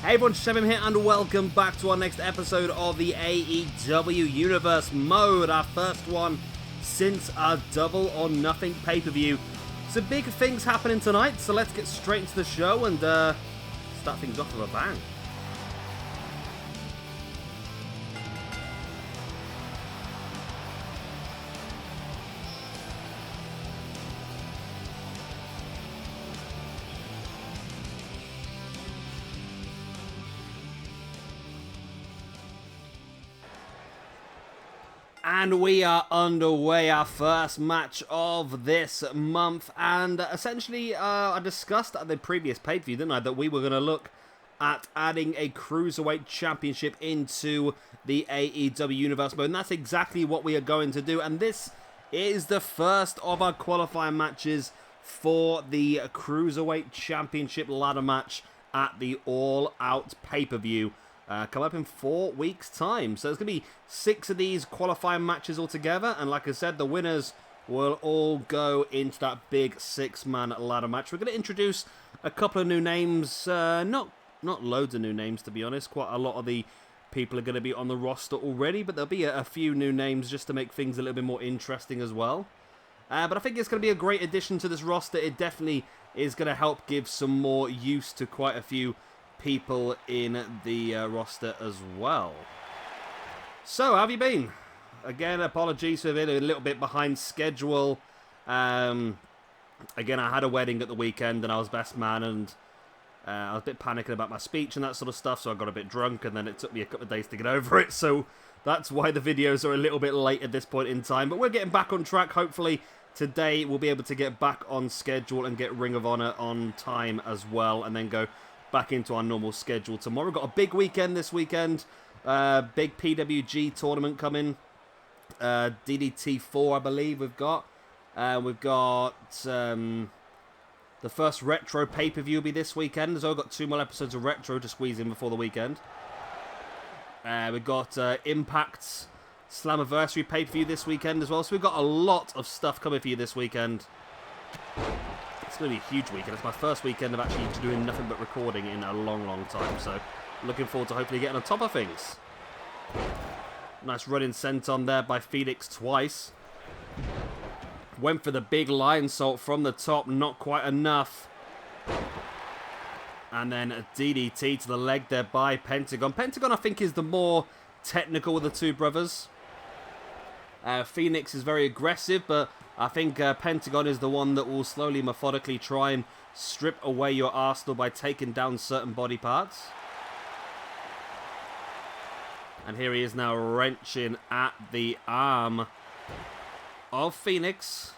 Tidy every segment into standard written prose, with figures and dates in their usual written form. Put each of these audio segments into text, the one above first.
Hey everyone, Shevim here and welcome back to our next episode of the AEW Universe Mode, our first one since our Double or Nothing pay-per-view. Some big things happening tonight, so let's get straight into the show and start things off with a bang. And we are underway, our first match of this month, and essentially I discussed at the previous pay-per-view, didn't I, that we were going to look at adding a Cruiserweight Championship into the AEW Universe Mode, and that's exactly what we are going to do, and this is the first of our qualifying matches for the Cruiserweight Championship ladder match at the All Out pay-per-view. Come up in 4 weeks' time. So there's going to be 6 of these qualifying matches altogether. And like I said, the winners will all go into that big 6-man ladder match. We're going to introduce a couple of new names. Not loads of new names, to be honest. Quite a lot of the people are going to be on the roster already. But there'll be a few new names just to make things a little bit more interesting as well. But I think it's going to be a great addition to this roster. It definitely is going to help give some more use to quite a few people in the roster as well. So, how have you been? Again, apologies for being a little bit behind schedule. Again, I had a wedding at the weekend and I was best man, and I was a bit panicking about my speech and that sort of stuff, so I got a bit drunk and then it took me a couple of days to get over it, so that's why the videos are a little bit late at this point in time. But we're getting back on track. Hopefully today we'll be able to get back on schedule and get Ring of Honor on time as well, and then go back into our normal schedule tomorrow. We've got a big weekend this weekend. Big PWG tournament coming. DDT4, I believe we've got. We've got the first Retro pay-per-view will be this weekend. So I've got 2 more episodes of Retro to squeeze in before the weekend. We've got Impact's Slammiversary pay-per-view this weekend as well. So we've got a lot of stuff coming for you this weekend. It's going to be a huge weekend. It's my first weekend of actually doing nothing but recording in a long, long time. So, looking forward to hopefully getting on top of things. Nice running senton there by Fenix twice. Went for the big lion salt from the top. Not quite enough. And then a DDT to the leg there by Pentagon. Pentagon, I think, is the more technical of the two brothers. Fenix is very aggressive, but I think Pentagon is the one that will slowly, methodically try and strip away your arsenal by taking down certain body parts. And here he is now wrenching at the arm of Fenix.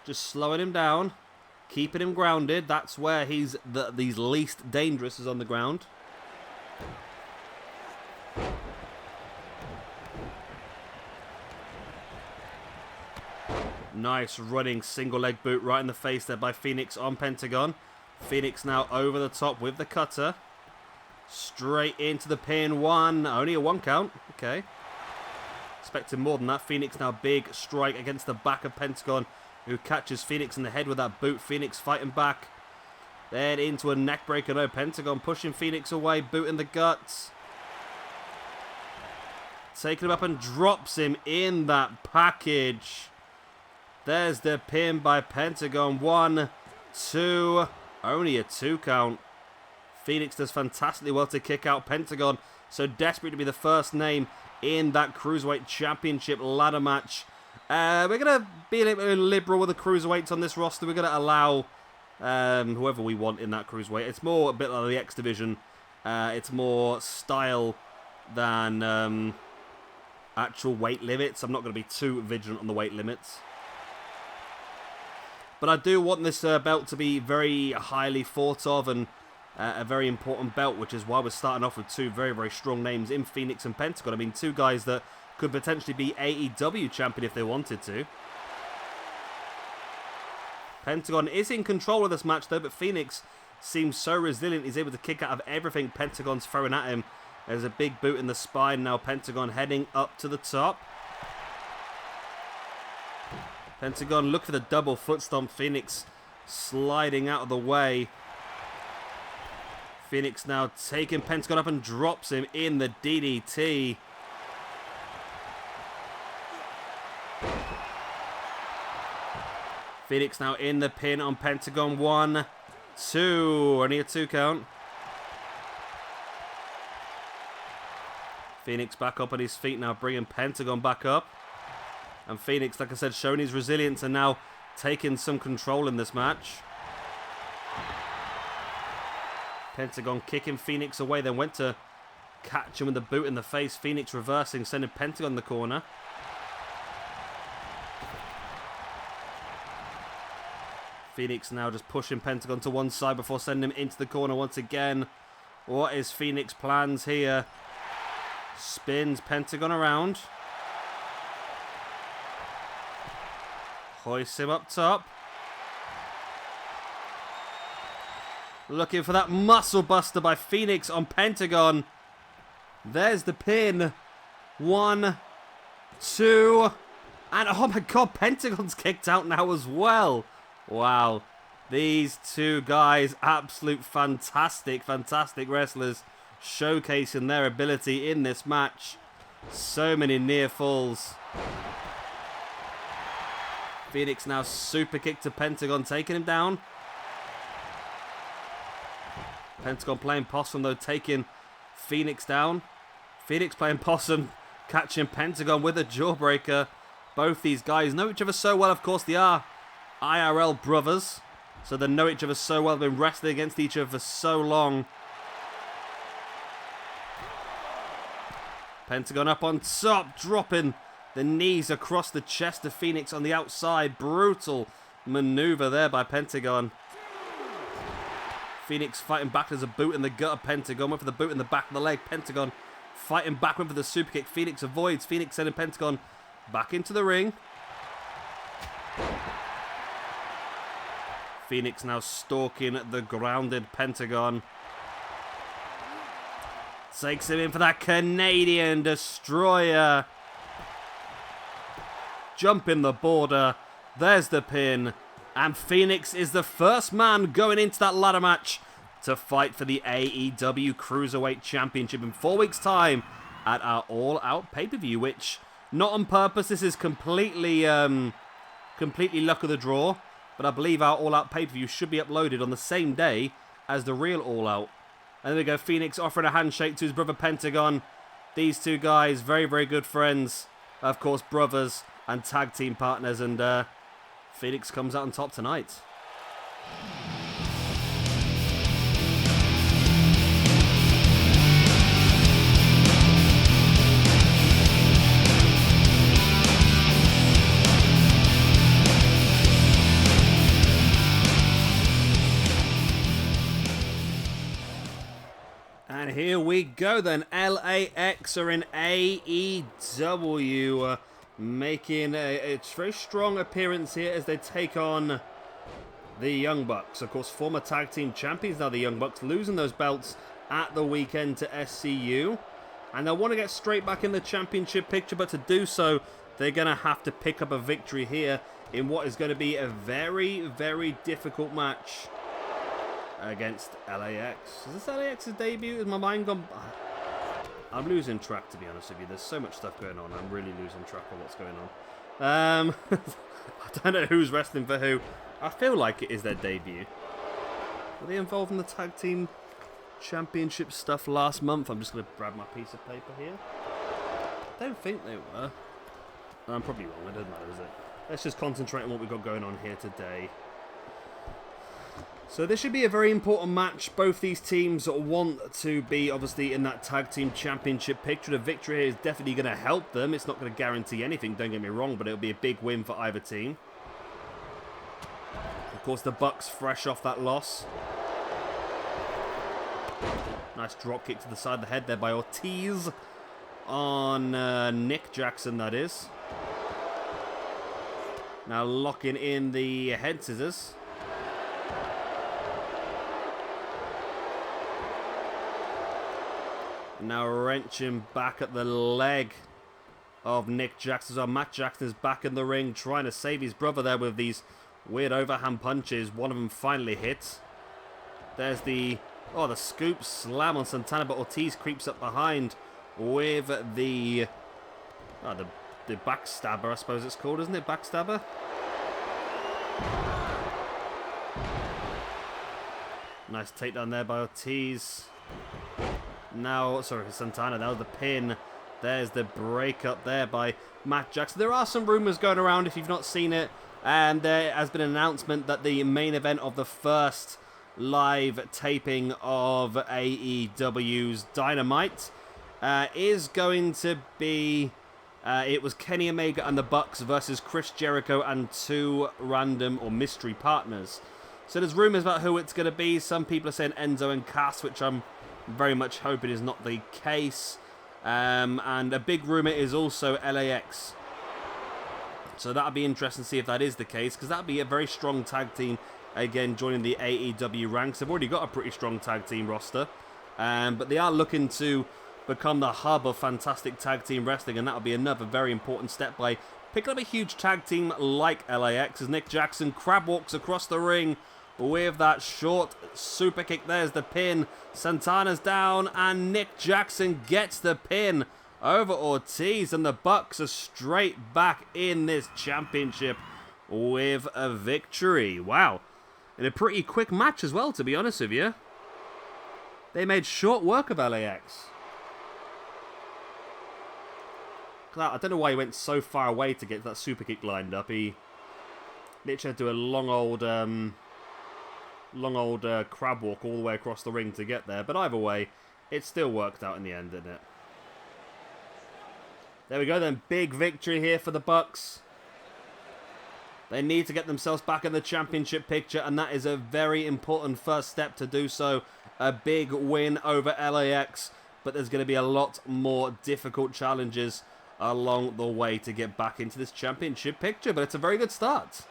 Just slowing him down, keeping him grounded. That's where he's the least dangerous, is on the ground. Nice running single leg boot right in the face there by Fenix on Pentagon. Fenix now over the top with the cutter. Straight into the pin. One. Only a 1 count. Okay. Expecting more than that. Fenix now big strike against the back of Pentagon, who catches Fenix in the head with that boot. Fenix fighting back. Then into a neck breaker. No, Pentagon pushing Fenix away. Boot in the guts. Taking him up and drops him in that package. There's the pin by Pentagon. 1, 2. Only a 2 count. Fenix does fantastically well to kick out Pentagon. So desperate to be the first name in that Cruiserweight Championship ladder match. We're going to be a little bit liberal with the Cruiserweights on this roster. We're going to allow whoever we want in that Cruiserweight. It's more a bit like the X Division. It's more style than actual weight limits. I'm not going to be too vigilant on the weight limits. But I do want this belt to be very highly thought of and a very important belt, which is why we're starting off with 2 very, very strong names in Fenix and Pentagon. I mean, 2 guys that could potentially be AEW champion if they wanted to. Pentagon is in control of this match, though, but Fenix seems so resilient. He's able to kick out of everything Pentagon's throwing at him. There's a big boot in the spine. Now Pentagon heading up to the top. Pentagon look for the double foot stomp. Fenix sliding out of the way. Fenix now taking Pentagon up and drops him in the DDT. Fenix now in the pin on Pentagon. 1, 2. Only a 2 count. Fenix back up on his feet now, bringing Pentagon back up. And Fenix, like I said, showing his resilience and now taking some control in this match. Pentagon kicking Fenix away, then went to catch him with the boot in the face. Fenix reversing, sending Pentagon in the corner. Fenix now just pushing Pentagon to one side before sending him into the corner once again. What is Fenix plans here? Spins Pentagon around. Hoists him up top. Looking for that muscle buster by Fenix on Pentagon. There's the pin. 1, 2. And oh my god, Pentagon's kicked out now as well. Wow. These two guys, absolute fantastic wrestlers, showcasing their ability in this match. So many near falls. Fenix now super kick to Pentagon, taking him down. Pentagon playing possum though, taking Fenix down. Fenix playing possum, catching Pentagon with a jawbreaker. Both these guys know each other so well. Of course, they are IRL brothers, so they know each other so well. They've been wrestling against each other for so long. Pentagon up on top, dropping the knees across the chest of Fenix on the outside. Brutal maneuver there by Pentagon. Fenix fighting back. There's a boot in the gut of Pentagon. Went for the boot in the back of the leg. Pentagon fighting back. Went for the super kick. Fenix avoids. Fenix sending Pentagon back into the ring. Fenix now stalking the grounded Pentagon. Takes him in for that Canadian Destroyer. Jumping the border. There's the pin. And Fenix is the first man going into that ladder match to fight for the AEW Cruiserweight Championship in 4 weeks' time at our All Out pay-per-view, which, not on purpose, this is completely luck of the draw, but I believe our All Out pay-per-view should be uploaded on the same day as the real All Out. And there we go, Fenix offering a handshake to his brother Pentagon. These two guys, very good friends, of course, brothers and tag team partners, and Fenix comes out on top tonight. And here we go then. LAX are in AEW. Making a very strong appearance here as they take on the Young Bucks. Of course, former tag team champions now, the Young Bucks, losing those belts at the weekend to SCU. And they'll want to get straight back in the championship picture, but to do so, they're going to have to pick up a victory here in what is going to be a very difficult match against LAX. Is this LAX's debut? Has my mind gone... I'm losing track, to be honest with you. There's so much stuff going on. I'm really losing track of what's going on. I don't know who's wrestling for who. I feel like it is their debut. Were they involved in the tag team championship stuff last month? I'm just going to grab my piece of paper here. I don't think they were. I'm probably wrong. It doesn't matter, is it? Let's just concentrate on what we've got going on here today. So this should be a very important match. Both these teams want to be, obviously, in that tag team championship picture. The victory here is definitely going to help them. It's not going to guarantee anything, don't get me wrong, but it'll be a big win for either team. Of course, the Bucks fresh off that loss. Nice drop kick to the side of the head there by Ortiz on Nick Jackson, that is. Now locking in the head scissors. Now wrenching back at the leg of Nick Jackson. So Matt Jackson is back in the ring trying to save his brother there with these weird overhand punches. One of them finally hits. There's the Oh, the scoop slam on Santana, but Ortiz creeps up behind with the backstabber, I suppose it's called, isn't it? Backstabber? Nice takedown there by Ortiz. Now, sorry, Santana, that was the pin. There's the breakup there by Matt Jackson. There are some rumors going around if you've not seen it. And there has been an announcement that the main event of the first live taping of AEW's Dynamite is going to be... it was Kenny Omega and the Bucks versus Chris Jericho and 2 random or mystery partners. So there's rumors about who it's going to be. Some people are saying Enzo and Cass, which I'm very much hoping is not the case. And a big rumor is also LAX. So that'll be interesting to see if that is the case, because that'll be a very strong tag team, again, joining the AEW ranks. They've already got a pretty strong tag team roster, but they are looking to become the hub of fantastic tag team wrestling, and that'll be another very important step by picking up a huge tag team like LAX, as Nick Jackson crab walks across the ring with that short super kick. There's the pin. Santana's down, and Nick Jackson gets the pin over Ortiz, and the Bucks are straight back in this championship with a victory. Wow. In a pretty quick match as well, to be honest with you. They made short work of LAX. I don't know why he went so far away to get that super kick lined up. He literally had to do a long old crab walk all the way across the ring to get there. But either way, it still worked out in the end, didn't it? There we go then. Big victory here for the Bucks. They need to get themselves back in the championship picture, and that is a very important first step to do so. A big win over LAX, but there's going to be a lot more difficult challenges along the way to get back into this championship picture, but it's a very good start.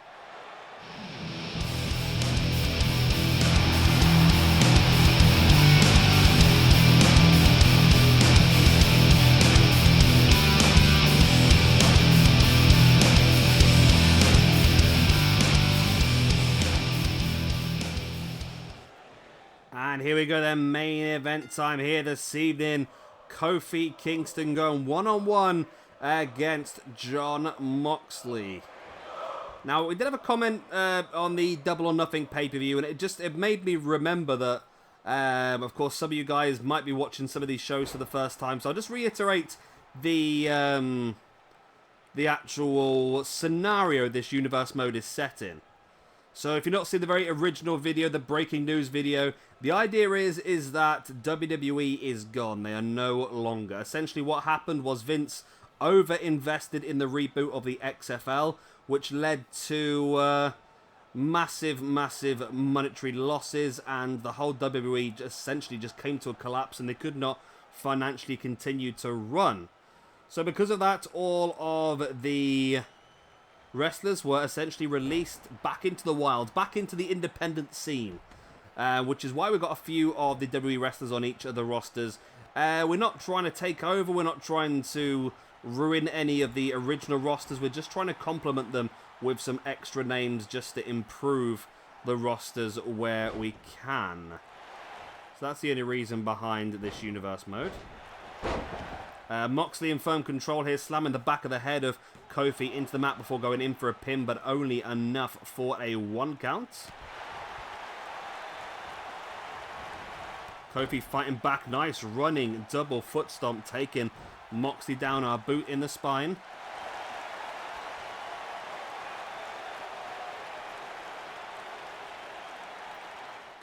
And here we go then, main event time here this evening. Kofi Kingston going one-on-one against Jon Moxley. Now, we did have a comment on the Double or Nothing pay-per-view, and it made me remember that, of course, some of you guys might be watching some of these shows for the first time, so I'll just reiterate the actual scenario this universe mode is set in. So if you've not seen the very original video, the breaking news video, the idea is that WWE is gone. They are no longer. Essentially what happened was Vince over-invested in the reboot of the XFL, which led to massive monetary losses, and the whole WWE essentially just came to a collapse, and they could not financially continue to run. So because of that, all of the wrestlers were essentially released back into the wild, back into the independent scene, which is why we've got a few of the WWE wrestlers on each of the rosters. We're not trying to take over, we're not trying to ruin any of the original rosters, we're just trying to complement them with some extra names just to improve the rosters where we can. So that's the only reason behind this universe mode. Moxley in firm control here, slamming the back of the head of Kofi into the mat before going in for a pin, but only enough for a 1 count. Kofi fighting back, nice running double foot stomp, taking Moxley down, our boot in the spine.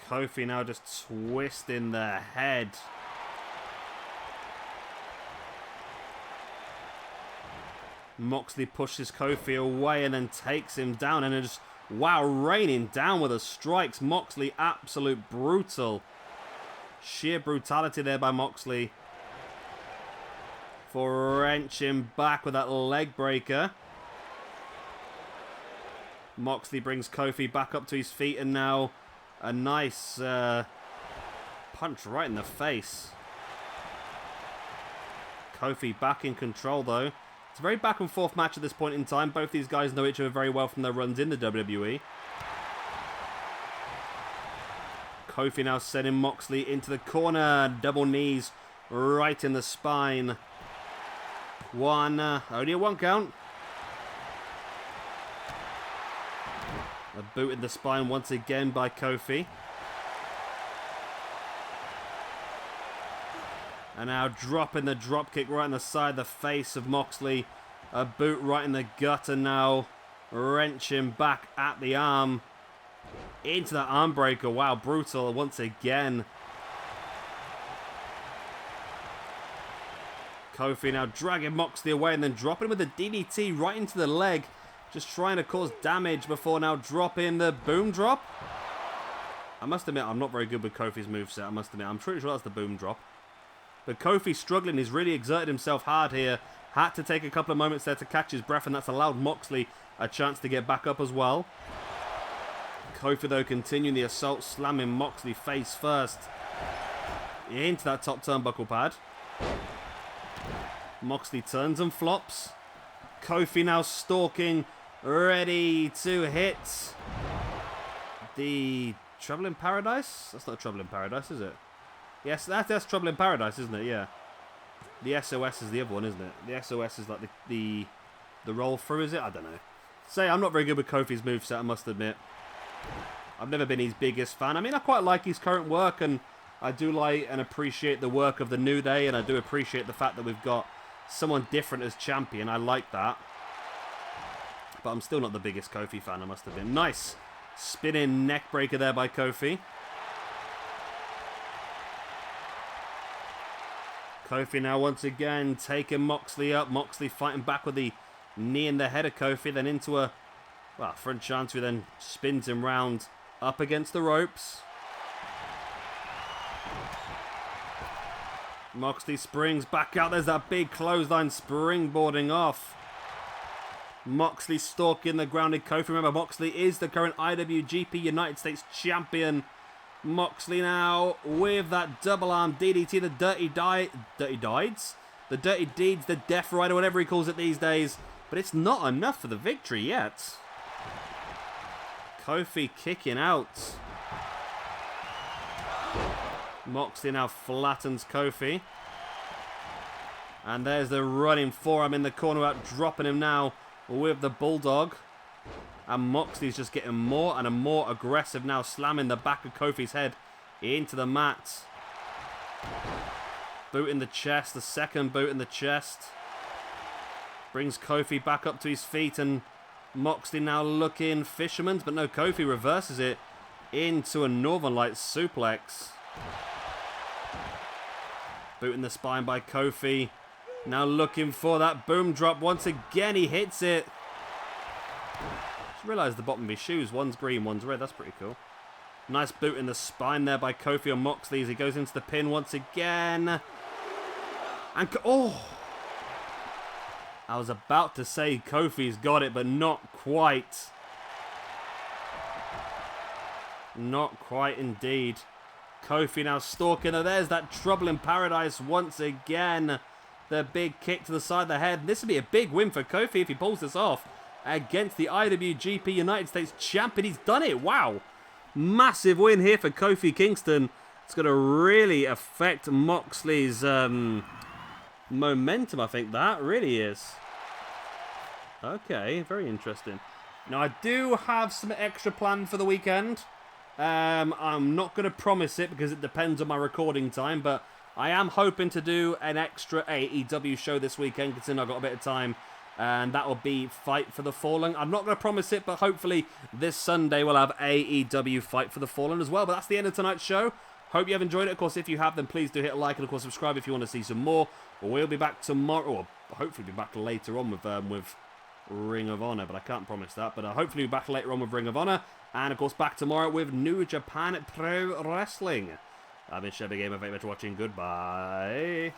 Kofi now just twisting the head. Moxley pushes Kofi away and then takes him down, and just, wow, raining down with the strikes. Moxley, absolute brutal. Sheer brutality there by Moxley. For wrenching back with that leg breaker. Moxley brings Kofi back up to his feet, and now a nice punch right in the face. Kofi back in control though. It's a very back and forth match at this point in time. Both these guys know each other very well from their runs in the WWE. Kofi now sending Moxley into the corner. Double knees right in the spine. Only a 1 count. A boot in the spine once again by Kofi. And now dropping the dropkick right in the side of the face of Moxley. A boot right in the gut, and now wrenching back at the arm. Into that arm breaker. Wow, brutal once again. Kofi now dragging Moxley away and then dropping him with a DDT right into the leg. Just trying to cause damage before now dropping the boom drop. I must admit, I'm not very good with Kofi's moveset. I must admit, I'm pretty sure that's the boom drop. But Kofi struggling. He's really exerted himself hard here. Had to take a couple of moments there to catch his breath, and that's allowed Moxley a chance to get back up as well. Kofi, though, continuing the assault, slamming Moxley face first into that top turnbuckle pad. Moxley turns and flops. Kofi now stalking, ready to hit the Trouble in Paradise? That's not Trouble in Paradise, is it? Yes, that's Trouble in Paradise, isn't it? Yeah. The SOS is the other one, isn't it? The SOS is like the roll through, is it? I don't know. Say, I'm not very good with Kofi's moveset, I must admit. I've never been his biggest fan. I mean, I quite like his current work, and I do like and appreciate the work of the New Day, and I do appreciate the fact that we've got someone different as champion. I like that. But I'm still not the biggest Kofi fan, I must admit. Nice spinning neck breaker there by Kofi. Kofi now once again taking Moxley up. Moxley fighting back with the knee in the head of Kofi. Then into a front chancery. Then spins him round up against the ropes. Moxley springs back out. There's that big clothesline springboarding off. Moxley stalking the grounded Kofi. Remember, Moxley is the current IWGP United States Champion. Moxley now with that double arm DDT, the Dirty Deeds, the Death Rider, whatever he calls it these days. But it's not enough for the victory yet. Kofi kicking out. Moxley now flattens Kofi. And there's the running forearm in the corner, out dropping him now with the Bulldog. And Moxley's just getting more and more aggressive now, slamming the back of Kofi's head into the mat. Boot in the chest, the second boot in the chest. Brings Kofi back up to his feet, and Moxley now looking fisherman's, but no, Kofi reverses it into a Northern Lights suplex. Boot in the spine by Kofi. Now looking for that boom drop. Once again, he hits it. Just realised the bottom of his shoes. One's green, one's red. That's pretty cool. Nice boot in the spine there by Kofi on Moxley as he goes into the pin once again. And oh! I was about to say Kofi's got it, but not quite. Not quite indeed. Kofi now stalking her. There's that Trouble in Paradise once again. The big kick to the side of the head. This would be a big win for Kofi if he pulls this off against the IWGP United States Champion. He's done it. Wow. Massive win here for Kofi Kingston. It's going to really affect Moxley's momentum, I think that really is. Okay, very interesting. Now, I do have some extra planned for the weekend. I'm not going to promise it because it depends on my recording time, but I am hoping to do an extra AEW show this weekend, considering I've got a bit of time, and that will be Fight for the Fallen. I'm not going to promise it, but hopefully this Sunday we'll have AEW Fight for the Fallen as well. But that's the end of tonight's show. Hope you have enjoyed it. Of course, if you have, then please do hit a like, and of course subscribe if you want to see some more. We'll be back tomorrow, or hopefully be back later on with Ring of Honor, but I can't promise that. But hopefully be back later on with Ring of Honor, and of course back tomorrow with New Japan Pro Wrestling. I've been Chevy Gamer. Thank you for watching. Goodbye.